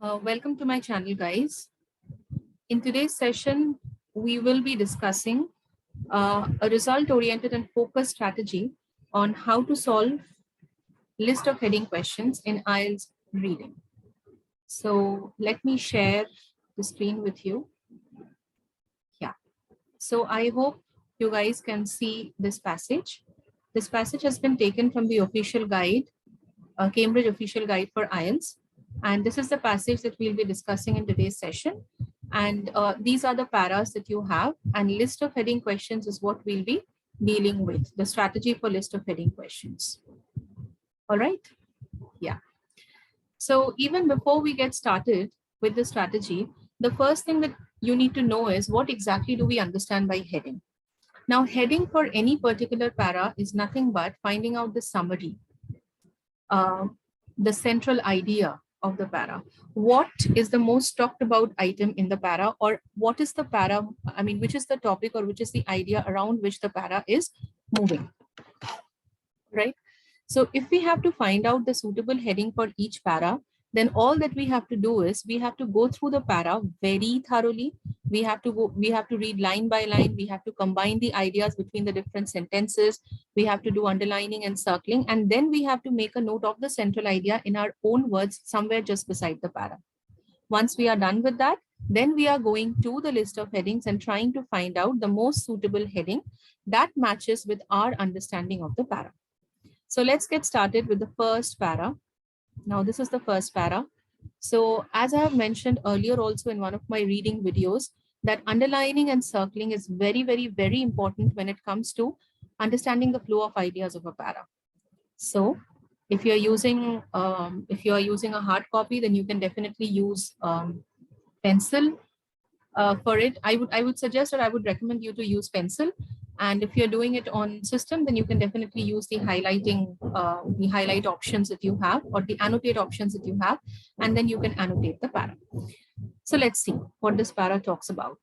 Welcome to my channel, guys. In today's session, we will be discussing a result-oriented and focused strategy on how to solve list of heading questions in Ielts reading. So let me share the screen with you. Yeah. So I hope you guys can see this passage. This passage has been taken from the official guide, Cambridge official guide for Ielts. And this is the passage that we'll be discussing in today's session. And these are the paras that you have, and list of heading questions is what we'll be dealing with, the strategy for list of heading questions. All right. Yeah. So even before we get started with the strategy, the first thing that you need to know is what exactly do we understand by heading? Now, heading for any particular para is nothing but finding out the summary, the central idea of the para. What is the most talked about item in the para, or what is the para, which is the topic or which is the idea around which the para is moving, right? So if we have to find out the suitable heading for each para, then all that we have to do is we have to go through the para very thoroughly. We have to read line by line. We have to combine the ideas between the different sentences. We have to do underlining and circling. And then we have to make a note of the central idea in our own words somewhere just beside the para. Once we are done with that, then we are going to the list of headings and trying to find out the most suitable heading that matches with our understanding of the para. So let's get started with the first para. Now this is the first para. So as I have mentioned earlier also in one of my reading videos, that underlining and circling is very, very, very important when it comes to understanding the flow of ideas of a para. So if you're using a hard copy, then you can definitely use pencil. For it, I would suggest, or I would recommend you to use pencil. And if you're doing it on system, then you can definitely use the highlight options that you have, or the annotate options that you have, and then you can annotate the para. So let's see what this para talks about.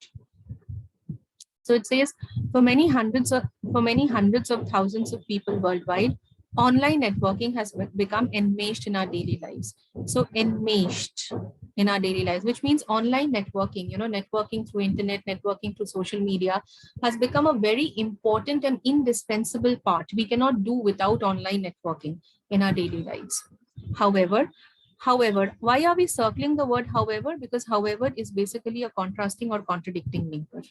So it says, for many hundreds of thousands of people worldwide, online networking has become enmeshed in our daily lives. So enmeshed in our daily lives, which means online networking, networking through internet, networking through social media has become a very important and indispensable part. We cannot do without online networking in our daily lives. However, why are we circling the word however? Because however is basically a contrasting or contradicting linker.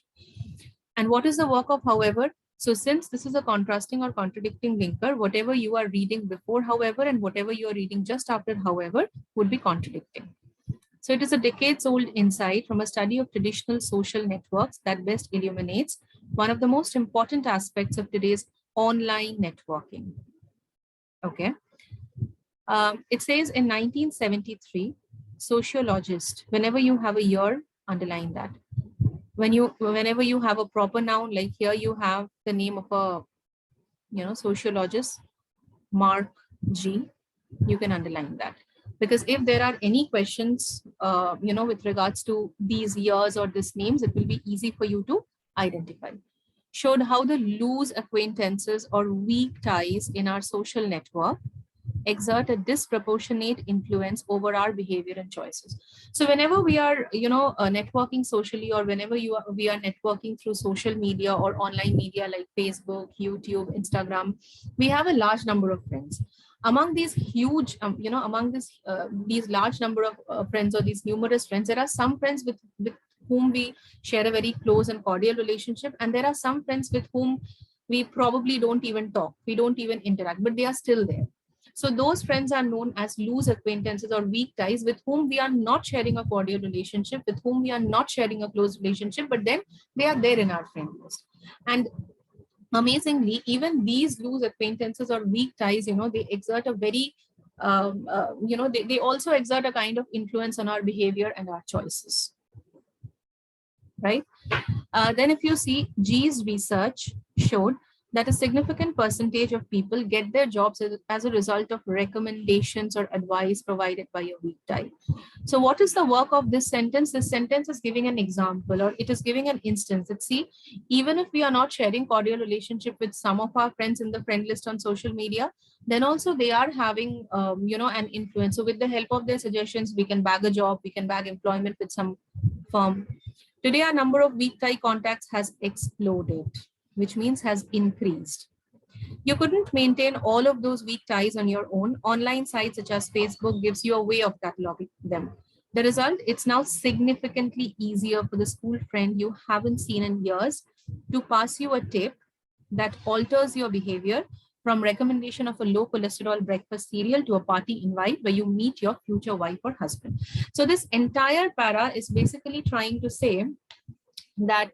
And what is the work of however? So since this is a contrasting or contradicting linker, whatever you are reading before however and whatever you are reading just after however would be contradicting. So it is a decades-old insight from a study of traditional social networks that best illuminates one of the most important aspects of today's online networking. Okay. It says in 1973, sociologist, whenever you have a year, underline that. Whenever you have a proper noun, like here you have the name of a sociologist, Mark G, you can underline that. Because if there are any questions, with regards to these years or these names, it will be easy for you to identify. Showed how the loose acquaintances or weak ties in our social network exert a disproportionate influence over our behavior and choices. So whenever we are, networking socially, or whenever we are networking through social media or online media like Facebook, YouTube, Instagram, we have a large number of friends. Among these huge, these large number of friends, or these numerous friends, there are some friends with whom we share a very close and cordial relationship, and there are some friends with whom we probably don't even talk, we don't even interact, but they are still there. So those friends are known as loose acquaintances or weak ties, with whom we are not sharing a cordial relationship, with whom we are not sharing a close relationship, but then they are there in our friend list. And amazingly, even these loose acquaintances or weak ties, they exert a very, they also exert a kind of influence on our behavior and our choices, right? Then if you see, G's research showed that a significant percentage of people get their jobs as a result of recommendations or advice provided by a weak tie. So what is the work of this sentence? This sentence is giving an example, or it is giving an instance that, see, even if we are not sharing cordial relationship with some of our friends in the friend list on social media, then also they are having, an influence. So with the help of their suggestions, we can bag a job, we can bag employment with some firm. Today, our number of weak tie contacts has exploded, which means has increased. You couldn't maintain all of those weak ties on your own. Online sites such as Facebook gives you a way of cataloging them. The result, it's now significantly easier for the school friend you haven't seen in years to pass you a tip that alters your behavior, from recommendation of a low cholesterol breakfast cereal to a party invite where you meet your future wife or husband. So this entire para is basically trying to say that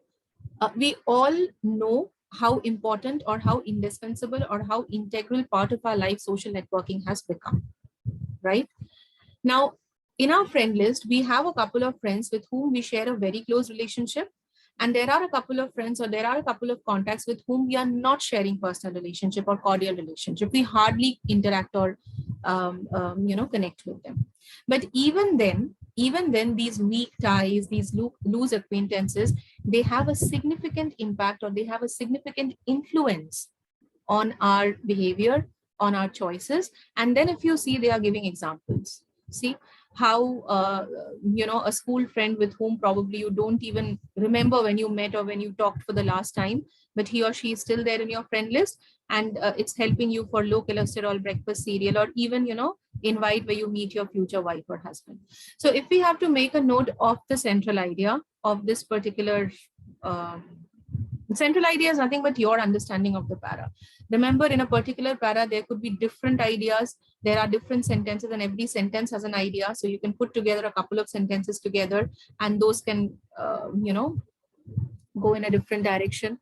we all know how important or how indispensable or how integral part of our life social networking has become, right? Now, in our friend list, we have a couple of friends with whom we share a very close relationship. And there are a couple of friends, or there are a couple of contacts with whom we are not sharing personal relationship or cordial relationship. We hardly interact or, connect with them. But even then, these weak ties, these loose acquaintances, they have a significant impact, or they have a significant influence on our behavior, on our choices. And then if you see, they are giving examples. See how, a school friend with whom probably you don't even remember when you met or when you talked for the last time, but he or she is still there in your friend list, and it's helping you for low cholesterol breakfast cereal, or even, invite where you meet your future wife or husband. So if we have to make a note of the central idea of this particular, central idea is nothing but your understanding of the para. Remember, in a particular para, there could be different ideas. There are different sentences, and every sentence has an idea. So you can put together a couple of sentences together, and those can, go in a different direction.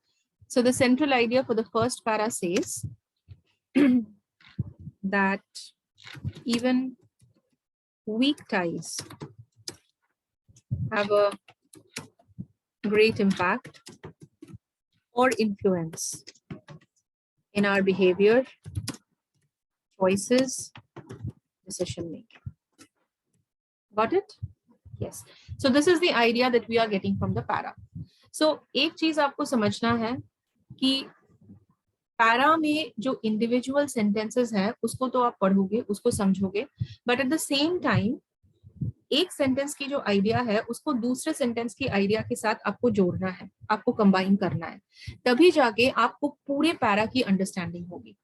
So the central idea for the first para says that even weak ties have a great impact or influence in our behavior, choices, decision making. Got it? Yes. So this is the idea that we are getting from the para. So एक चीज आपको समझना है कि para में जो individual sentences है उसको तो आप पढ़ोगे, उसको समझोगे, but at the same time एक सेंटेंस की जो आइडिया है उसको दूसरे सेंटेंस की आइडिया के साथ आपको जोड़ना है, आपको कंबाइन करना है, तभी जाके आपको पूरे पैरा की अंडरस्टैंडिंग होगी।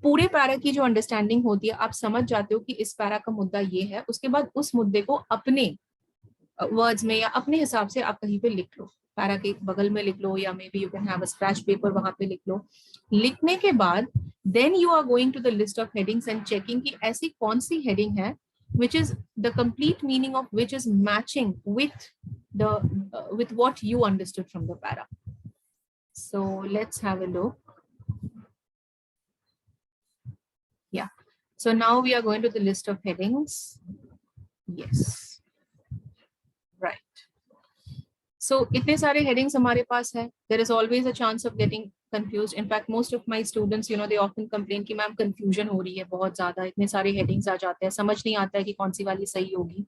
पूरे पैरा की जो अंडरस्टैंडिंग होती है, आप समझ जाते हो कि इस पैरा का मुद्दा ये है, उसके बाद उस मुद्दे को अपने वर्ड्स में या अपने हिसाब से आप कहीं पे लिख लो, पैरा के बगल में लिख लो, या maybe you can have a scratch paper, वहां पे लिख लो। लिखने के बाद then you are going to the list of headings and checking कि ऐसी कौन सी हेडिंग है which is the complete meaning of which is matching with the with what you understood from the para. So let's have a look. Yeah, so now we are going to the list of headings. Yes, right. So इतने सारे headings हमारे पास है. There is always a chance of getting confused. In fact, most of my students, they often complain कि ma'am confusion हो रही है बहुत ज्यादा, इतने सारे headings आ जाते हैं, समझ नहीं आता है कि कौन सी वाली सही होगी।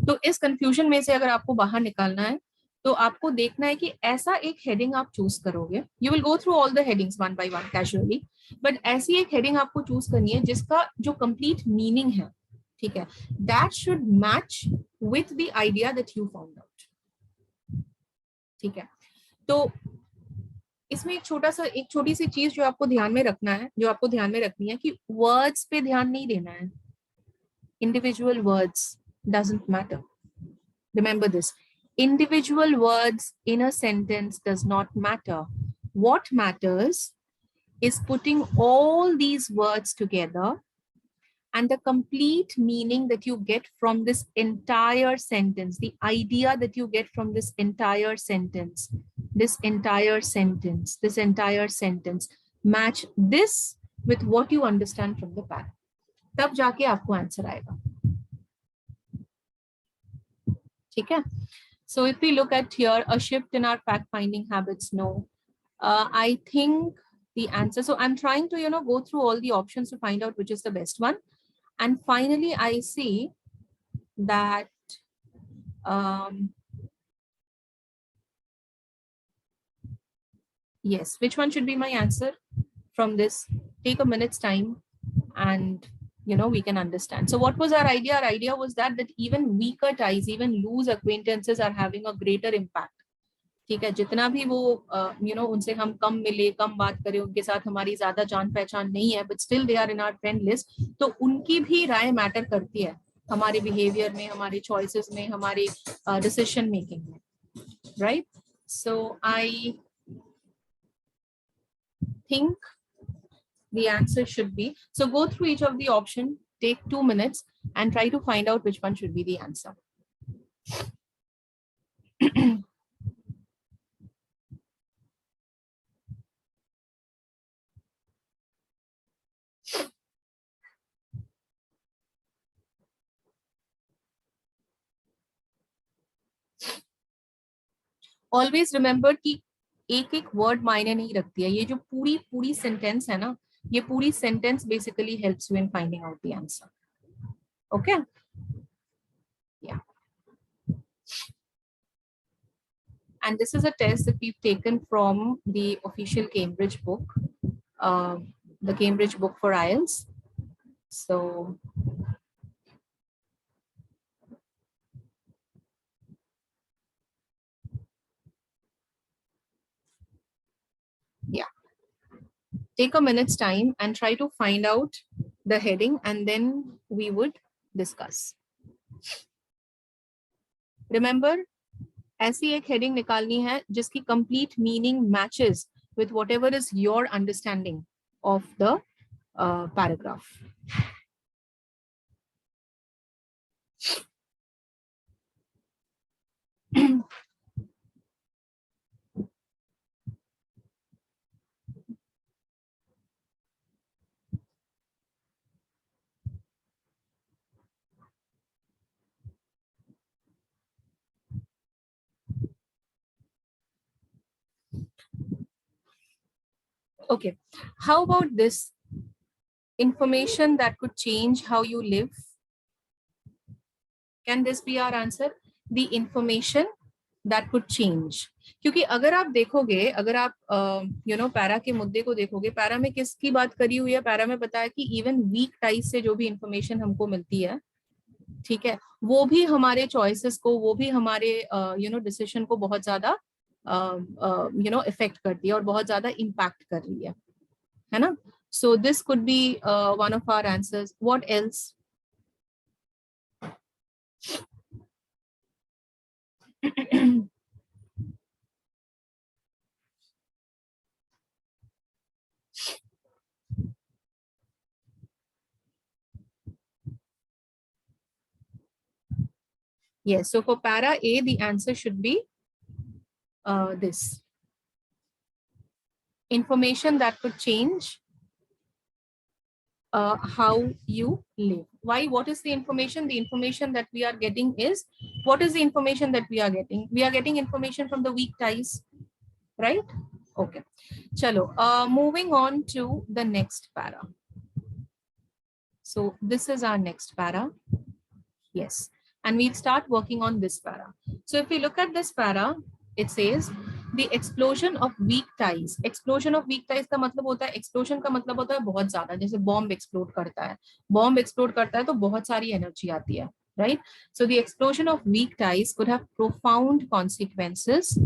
तो इस confusion में से अगर आपको बाहर निकालना है, तो आपको देखना है कि ऐसा एक heading आप choose करोगे. You will go through all the headings one by one casually, but ऐसी एक heading आपको choose करनी है जिसका जो complete meaning है, ठीक है, that should match with the idea that you found out. ठीक है, तो इसमें एक छोटी सी चीज जो आपको ध्यान में रखना है, जो आपको ध्यान में रखनी है कि वर्ड्स पे ध्यान नहीं देना है. Individual words doesn't matter. Remember this. Individual words in a sentence does not matter. What matters is putting all these words together and the complete meaning that you get from this entire sentence, the idea that you get from this entire sentence, this entire sentence, match this with what you understand from the para. तब जाके आपको answer आएगा. ठीक है? So if we look at here, a shift in our fact finding habits, no. I think the answer. So I'm trying to, go through all the options to find out which is the best one. And finally, I see that yes, which one should be my answer from this? Take a minute's time and we can understand. So what was our idea? Our idea was that even weaker ties, even loose acquaintances are having a greater impact. ठीक है, जितना भी वो उनसे हम कम मिले, कम बात करें, उनके साथ हमारी ज्यादा जान पहचान नहीं है, but still they are in our friend list, तो उनकी भी राय मैटर करती है हमारे बिहेवियर में, हमारे चॉइसेस में, हमारे डिसीजन मेकिंग में, right? So I think the answer should be, so go through each of the option, take 2 minutes and try to find out which one should be the answer. Always remember कि एक एक word मायने नहीं रखती है, ये जो पूरी सेंटेंस है ना, ये पूरी sentence basically helps you in finding out the answer. Okay, yeah. And this is a test that we've taken from the official Cambridge book, the Cambridge book for Ielts. So yeah, take a minute's time and try to find out the heading and then we would discuss. Remember, ऐसी एक heading निकालनी है जिसकी complete meaning matches with whatever is your understanding of the paragraph. Okay, how about this? Information that could change how you live. Can this be our answer? The information that could change. क्योंकि अगर आप देखोगे, अगर आप para के मुद्दे को देखोगे, पैरा में किसकी बात करी हुई है? पैरा में पता है कि इवन वीक टाइज से जो भी इंफॉर्मेशन हमको मिलती है, ठीक है, वो भी हमारे चॉइसेस को, वो भी हमारे डिसीजन को बहुत ज्यादा इफेक्ट करती है और बहुत ज्यादा इम्पैक्ट कर रही है ना? So this could be one of our answers. What else? Yes, so for para A, the answer should be this. Information that could change how you live. Why? What is the information? The information that we are getting is, what is the information that we are getting? We are getting information from the weak ties, right? Okay. Chalo, moving on to the next para. So this is our next para. Yes. And we'll start working on this para. So if we look at this para, it says the explosion of weak ties. Explosion of weak ties का मतलब होता है, explosion का मतलब होता है बहुत ज्यादा, जैसे bomb explode करता है. Bomb explode करता है तो बहुत सारी energy आती है, right? So the explosion of weak ties could have profound consequences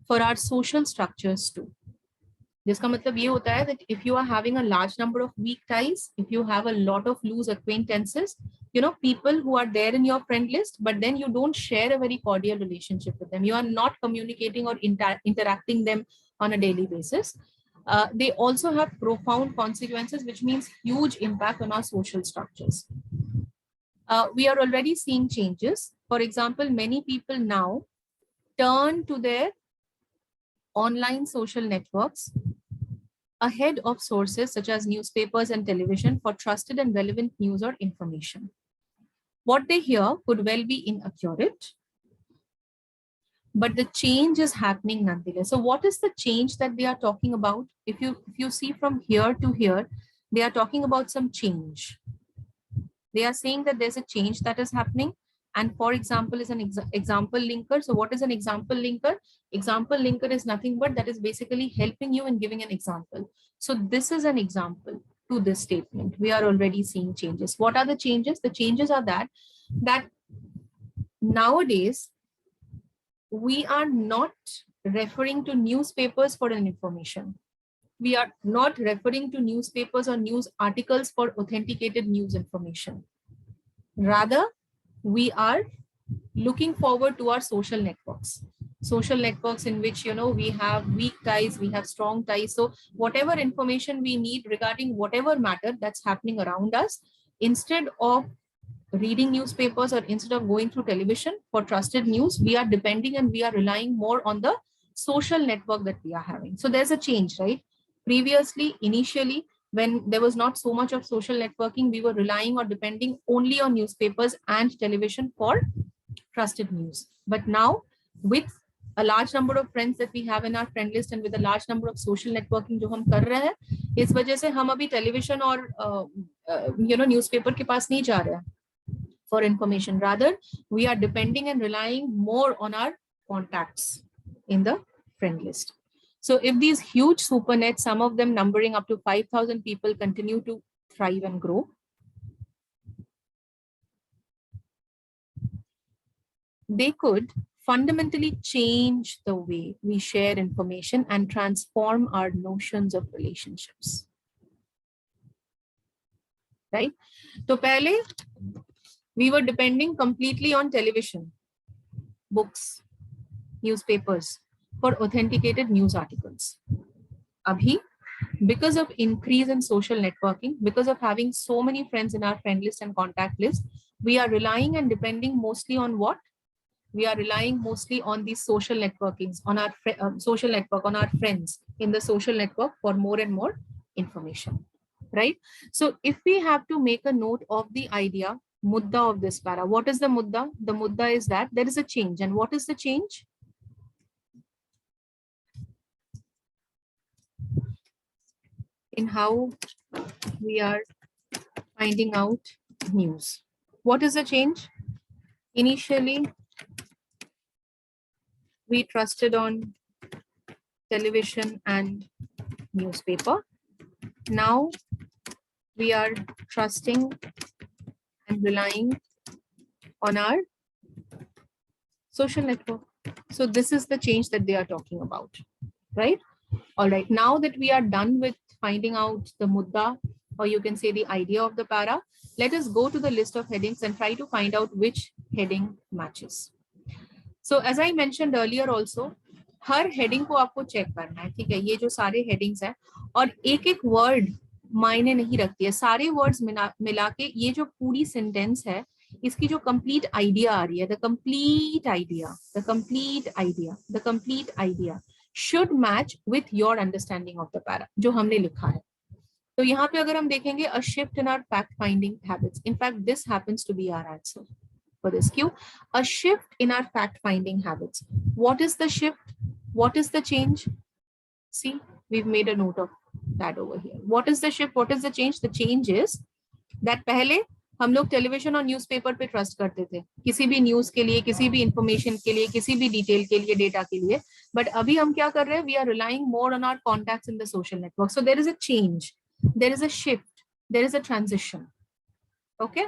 for our social structures too. जिसका मतलब ये होता है that if you are having a large number of weak ties, if you have a lot of loose acquaintances, people who are there in your friend list, but then you don't share a very cordial relationship with them, you are not communicating or interacting them on a daily basis, they also have profound consequences, which means huge impact on our social structures. We are already seeing changes. For example, many people now turn to their online social networks ahead of sources such as newspapers and television for trusted and relevant news or information. What they hear could well be inaccurate. but the change is happening nonetheless. So what is the change that they are talking about? If you see from here to here, they are talking about some change. They are saying that there's a change that is happening. And for example, is an example linker. So what is an example linker? Example linker is nothing but that is basically helping you in giving an example. So this is an example to this statement. We are already seeing changes. What are the changes? The changes are that nowadays we are not referring to newspapers for an information. We are not referring to newspapers or news articles for authenticated news information. Rather, we are looking forward to our social networks in which, you know, we have weak ties, we have strong ties. So whatever information we need regarding whatever matter that's happening around us, instead of reading newspapers or instead of going through television for trusted news, we are depending and we are relying more on the social network that we are having. So there's a change, right? Previously, initially, when there was not so much of social networking, we were relying or depending only on newspapers and television for trusted news. But now, with a large number of friends that we have in our friend list and with a large number of social networking जो हम कर रहे हैं, इस वजह से हम अभी television और newspaper के पास नहीं जा रहे हैं for information. Rather, we are depending and relying more on our contacts in the friend list. So if these huge super nets, some of them numbering up to 5,000 people, continue to thrive and grow, they could fundamentally change the way we share information and transform our notions of relationships. Right? So pehle, we were depending completely on television, books, newspapers for authenticated news articles. Abhi, because of increase in social networking, because of having so many friends in our friend list and contact list, we are relying and depending mostly on what? We are relying mostly on these social networkings, on our social network, on our friends in the social network for more and more information, right? So if we have to make a note of the idea, mudda of this para, what is the mudda? The mudda is that there is a change. And what is the change? In how we are finding out news. What is the change? Initially, we trusted on television and newspaper. Now we are trusting and relying on our social network. So this is the change that they are talking about, right? All right, now that we are done with finding out the mudda, or you can say the idea of the para, let us go to the list of headings and try to find out which heading matches. So as I mentioned earlier also, her heading को आपको check करना है, ठीक है? ये जो सारे headings हैं और एक एक वर्ड मायने नहीं रखती है, सारे वर्ड्स मिला के ये जो पूरी सेंटेंस है, इसकी जो कंप्लीट आइडिया आ रही है, the complete idea should match with your understanding of the para जो हमने लिखा है. तो यहाँ पे अगर हम देखेंगे a shift in our fact finding habits, in fact this happens to be our answer for this Q. A shift in our fact finding habits. What is the shift? What is the change? See, we've made a note of that over here. What is the shift? What is the change? The change is that पहले हम लोग television और newspaper पे trust करते थे किसी भी news के लिए, किसी भी इंफॉर्मेशन के लिए, किसी भी डिटेल के लिए, डेटा के लिए. बट अभी हम क्या कर रहे हैं? We are relying more on our contacts in the social network. So there is a change, there is a shift, there is a transition. Okay,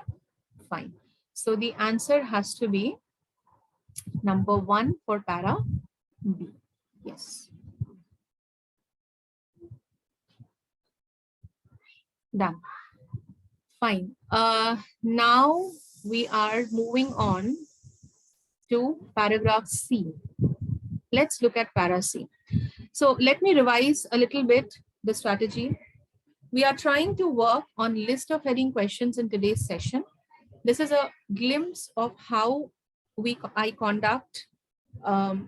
fine. So the answer has to be number 1 for para B. Yes. Done. Fine. Now we are moving on to paragraph C. Let's look at para C. So let me revise a little bit the strategy. We are trying to work on list of heading questions in today's session. This is a glimpse of how I conduct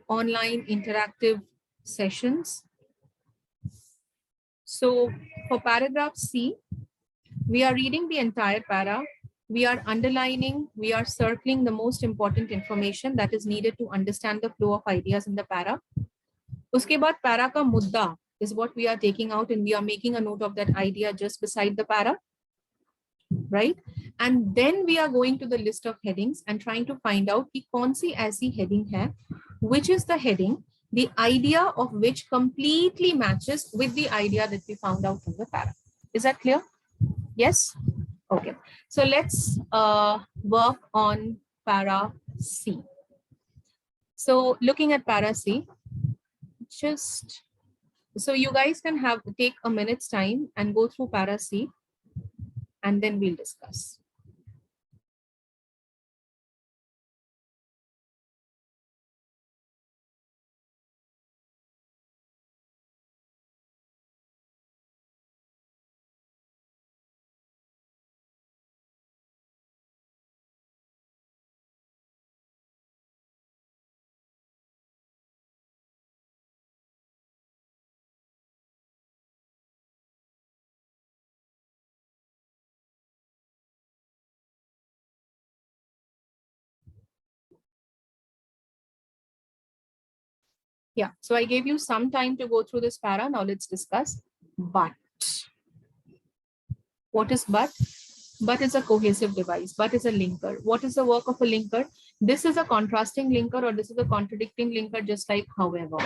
online interactive sessions. So for paragraph C, we are reading the entire para. we are underlining, we are circling the most important information that is needed to understand the flow of ideas in the para. Uske baad para ka mudda is what we are taking out, and we are making a note of that idea just beside the para, right? And then we are going to the list of headings and trying to find out ki kaun si aisi heading hai, which is the heading, the idea of which completely matches with the idea that we found out from the para. Is that clear? Yes? Okay. So let's work on para C. So looking at para C, just so you guys can take a minute's time and go through para C, and then we'll discuss. Yeah, so I gave you some time to go through this para. Now let's discuss but. What is but? But is a cohesive device. But is a linker. What is the work of a linker? This is a contrasting linker, or this is a contradicting linker, just like however.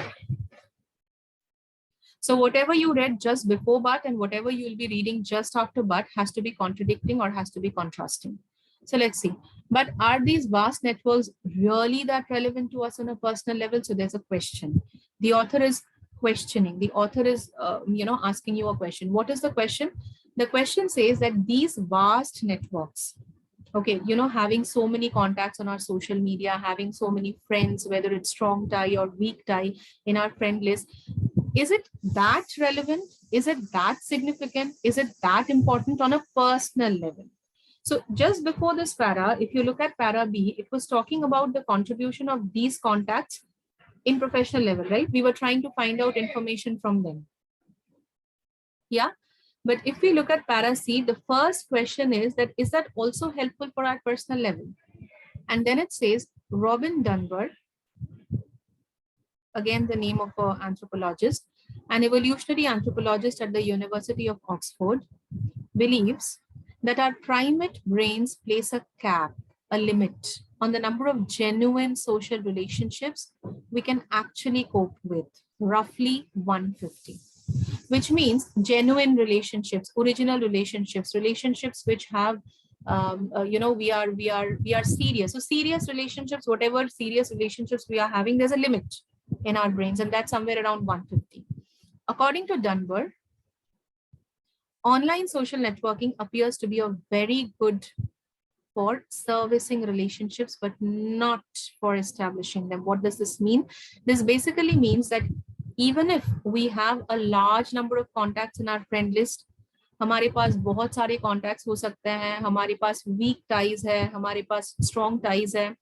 So whatever you read just before but and whatever you will be reading just after but has to be contradicting or has to be contrasting. So let's see. But are these vast networks really that relevant to us on a personal level? So there's a question. The author is questioning. The author is, asking you a question. What is the question? The question says that these vast networks, okay, having so many contacts on our social media, having so many friends, whether it's strong tie or weak tie in our friend list, is it that relevant? Is it that significant? Is it that important on a personal level? So just before this para, if you look at para B, it was talking about the contribution of these contacts in professional level, right? We were trying to find out information from them. Yeah. But if we look at para C, the first question is that also helpful for our personal level? And then it says Robin Dunbar, again the name of an anthropologist, an evolutionary anthropologist at the University of Oxford, believes that our primate brains place a cap, a limit on the number of genuine social relationships we can actually cope with, roughly 150. Which means genuine relationships, original relationships, relationships which have, we are serious. So serious relationships, whatever serious relationships we are having, there's a limit in our brains, and that's somewhere around 150. According to Dunbar, online social networking appears to be a very good for servicing relationships, but not for establishing them. What does this mean? This basically means that even if we have a large number of contacts in our friend list, हमारे पास बहुत सारे contacts हो सकते हैं, हमारे पास weak ties है, हमारे पास strong ties है,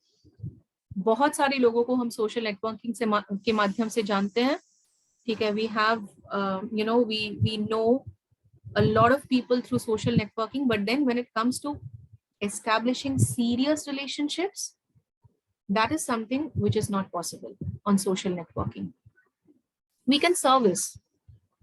बहुत सारे लोगों को हम social networking के माध्यम से जानते हैं, ठीक है? We have, we know a lot of people through social networking, but then when it comes to establishing serious relationships, that is something which is not possible on social networking. We can service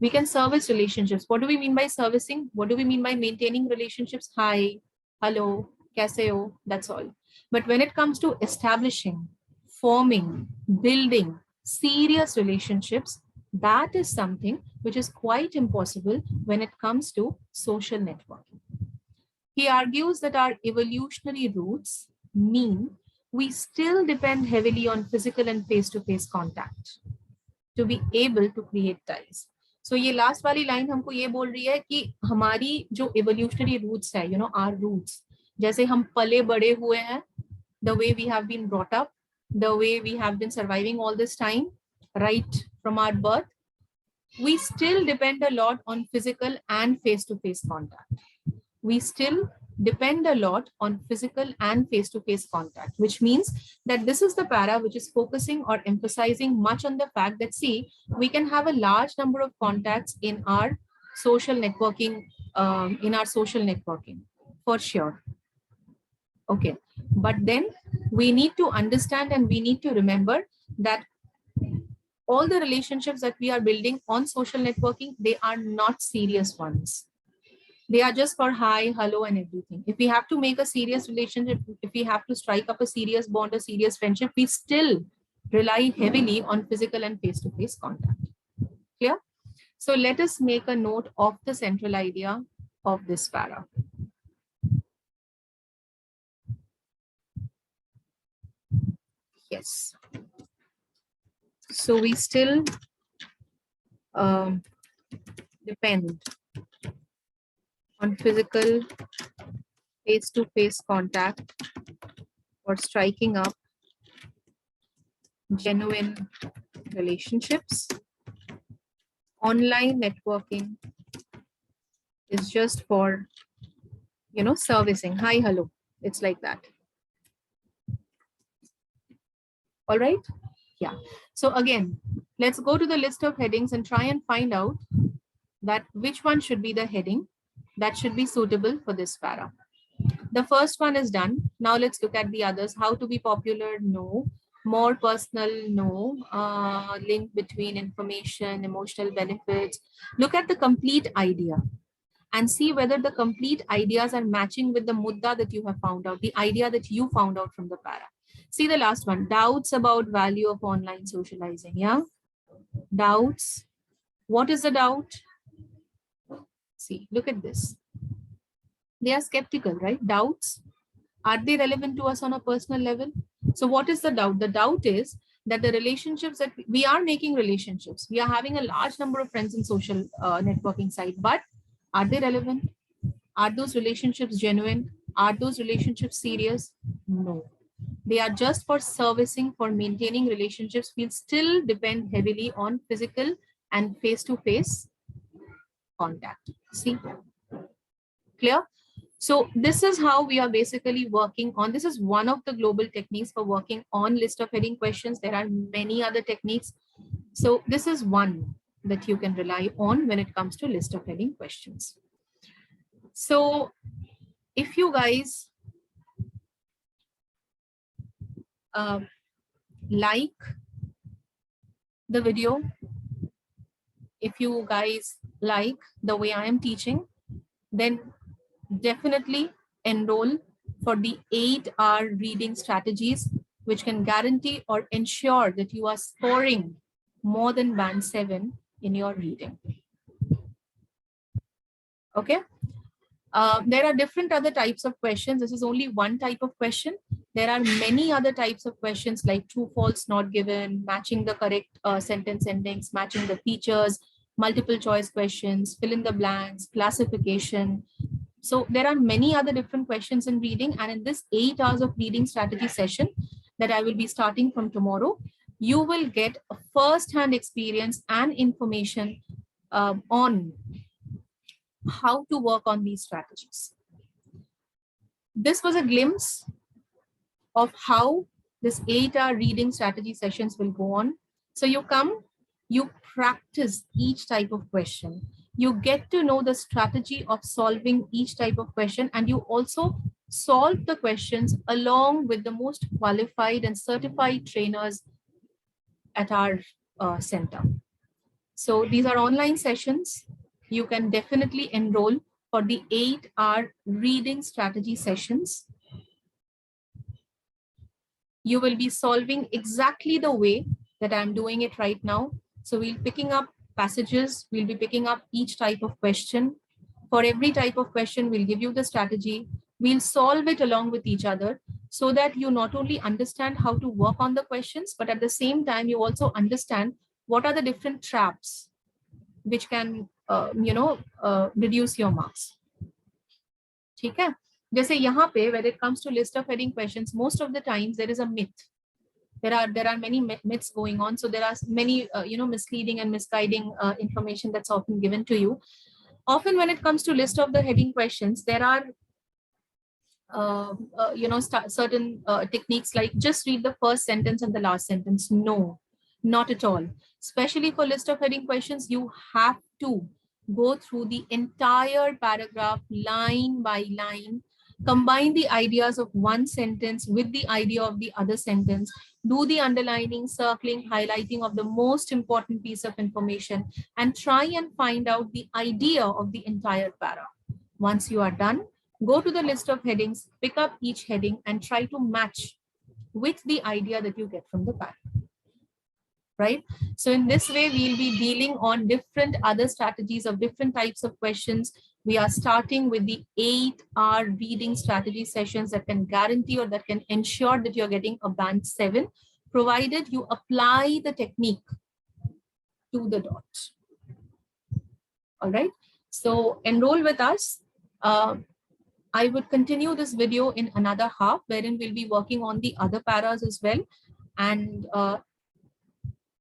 relationships. What do we mean by servicing? What do we mean by maintaining relationships? Hi, hello, kaise ho? That's all. But when it comes to establishing, forming, building serious relationships, that is something which is quite impossible when it comes to social networking. He argues that our evolutionary roots mean we still depend heavily on physical and face-to-face contact to be able to create ties. So ये last वाली line हमको ये बोल रही है कि हमारी जो evolutionary roots है, our roots, जैसे हम पले बड़े हुए हैं, the way we have been brought up, the way we have been surviving all this time, right from our birth, we still depend a lot on physical and face-to-face contact. We still depend a lot on physical and face-to-face contact, which means that this is the para which is focusing or emphasizing much on the fact that, see, we can have a large number of contacts in our social networking, for sure. Okay, but then we need to understand and we need to remember that all the relationships that we are building on social networking, they are not serious ones. They are just for hi, hello, and everything. If we have to make a serious relationship, if we have to strike up a serious bond, a serious friendship, we still rely heavily on physical and face-to-face contact. Clear? So let us make a note of the central idea of this para. Yes. So we still depend on physical face-to-face contact for striking up genuine relationships. Online networking is just for, servicing. Hi, hello. It's like that. All right. Yeah. So again, let's go to the list of headings and try and find out that which one should be the heading that should be suitable for this para. The first one is done. Now let's look at the others. How to be popular? No. More personal? No. Link between information, emotional benefits. Look at the complete idea and see whether the complete ideas are matching with the mudda that you have found out, the idea that you found out from the para. See the last one, doubts about value of online socializing. Yeah, doubts. What is the doubt? See, look at this. They are skeptical, right? Doubts. Are they relevant to us on a personal level? So what is the doubt? The doubt is that the relationships that we are making relationships, we are having a large number of friends in social networking site, but are they relevant? Are those relationships genuine? Are those relationships serious? No. They are just for servicing, for maintaining relationships. We'll still depend heavily on physical and face-to-face contact. See, clear? So this is how we are basically working on. This is one of the global techniques for working on list of heading questions. There are many other techniques. So this is one that you can rely on when it comes to list of heading questions. So if you guys like the video, if you guys like the way I am teaching, then definitely enroll for the 8-hour reading strategies, which can guarantee or ensure that you are scoring more than band 7 in your reading. Okay. There are different other types of questions. This is only one type of question. There are many other types of questions like true, false, not given, matching the correct sentence endings, matching the features, multiple choice questions, fill in the blanks, classification. So there are many other different questions in reading. And in this 8 hours of reading strategy session that I will be starting from tomorrow, you will get a first-hand experience and information on how to work on these strategies. This was a glimpse of how this 8-hour reading strategy sessions will go on. So you come, you practice each type of question. You get to know the strategy of solving each type of question, and you also solve the questions along with the most qualified and certified trainers at our center. So these are online sessions. You can definitely enroll for the 8-hour reading strategy sessions. You will be solving exactly the way that I'm doing it right now. So we'll be picking up passages. We'll be picking up each type of question. For every type of question, we'll give you the strategy. We'll solve it along with each other so that you not only understand how to work on the questions, but at the same time, you also understand what are the different traps which can, reduce your marks. ठीक है? जैसे यहाँ पे, when it comes to list of heading questions, most of the times there is a myth. There are many myths going on. So there are many, misleading and misguiding information that's often given to you. Often when it comes to list of the heading questions, there are, certain techniques like just read the first sentence and the last sentence. No, not at all. Especially for list of heading questions, you have to go through the entire paragraph line by line. Combine the ideas of one sentence with the idea of the other sentence. Do the underlining, circling, highlighting of the most important piece of information, and try and find out the idea of the entire para. Once you are done, go to the list of headings, pick up each heading and try to match with the idea that you get from the para. Right? So in this way, we'll be dealing on different other strategies of different types of questions. We are starting with the 8-hour reading strategy sessions that can guarantee or that can ensure that you're getting a band 7, provided you apply the technique to the dot. All right. So enroll with us. I would continue this video in another half, wherein we'll be working on the other paras as well. And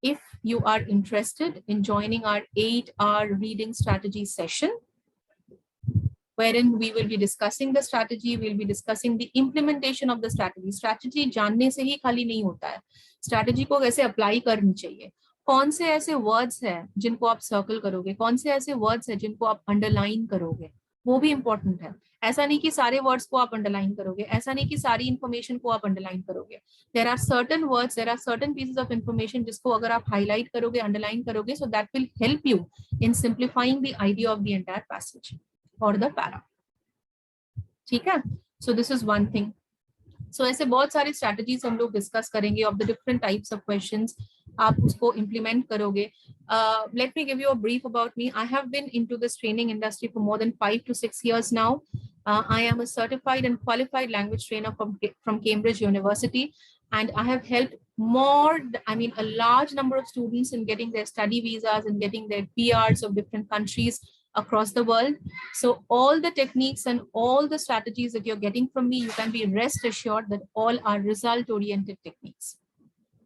if you are interested in joining our 8-hour reading strategy session, wherein we will be discussing the strategy, we'll be discussing the implementation of the strategy. Strategy जानने से ही खाली नहीं होता है. Strategy को कैसे apply करनी चाहिए. कौन से ऐसे words हैं जिनको आप circle करोगे, कौन से ऐसे words हैं जिनको आप underline करोगे, वो भी important है. ऐसा नहीं कि सारे words को आप underline करोगे, ऐसा नहीं कि सारी information को आप underline करोगे. There are certain words, there are certain pieces of information जिसको अगर आप highlight करोगे, underline करोगे, so that will help you in simplifying the idea of the entire passage or the para. ठीक है? So this is one thing. So ऐसे बहुत सारे strategies हम लोग discuss करेंगे of the different types of questions. आप उसको implement करोगे. Let me give you a brief about me. I have been into this training industry for more than 5 to 6 years now. I am a certified and qualified language trainer from Cambridge University, and I have helped a large number of students in getting their study visas and getting their PRs of different countries across the world. So all the techniques and all the strategies that you're getting from me, you can be rest assured that all are result-oriented techniques.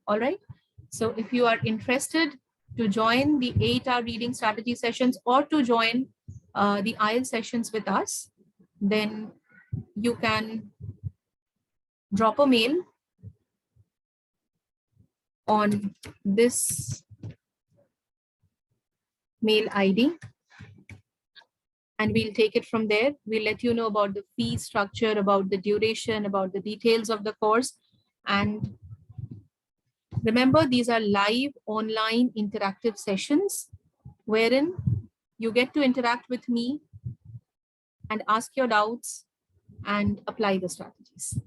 All right. So if you are interested to join the 8-hour reading strategy sessions or to join the Ielts sessions with us, then you can drop a mail on this mail ID, and we'll take it from there. We'll let you know about the fee structure, about the duration, about the details of the course. And remember, these are live online interactive sessions wherein you get to interact with me and ask your doubts and apply the strategies.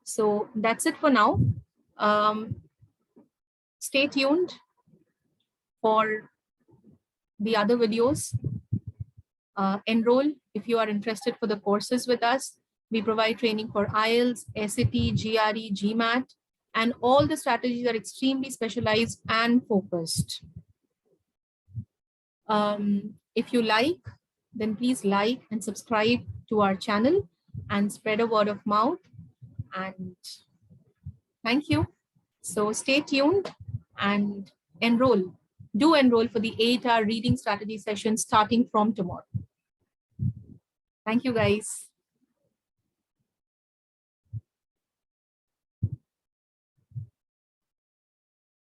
So that's it for now. Stay tuned for the other videos. Enroll if you are interested for the courses with us. We provide training for IELTS, SAT, GRE, GMAT, and all the strategies are extremely specialized and focused. If you like, then please like and subscribe to our channel and spread a word of mouth. And thank you. So stay tuned and enroll. Do enroll for the 8-hour reading strategy session starting from tomorrow. Thank you, guys.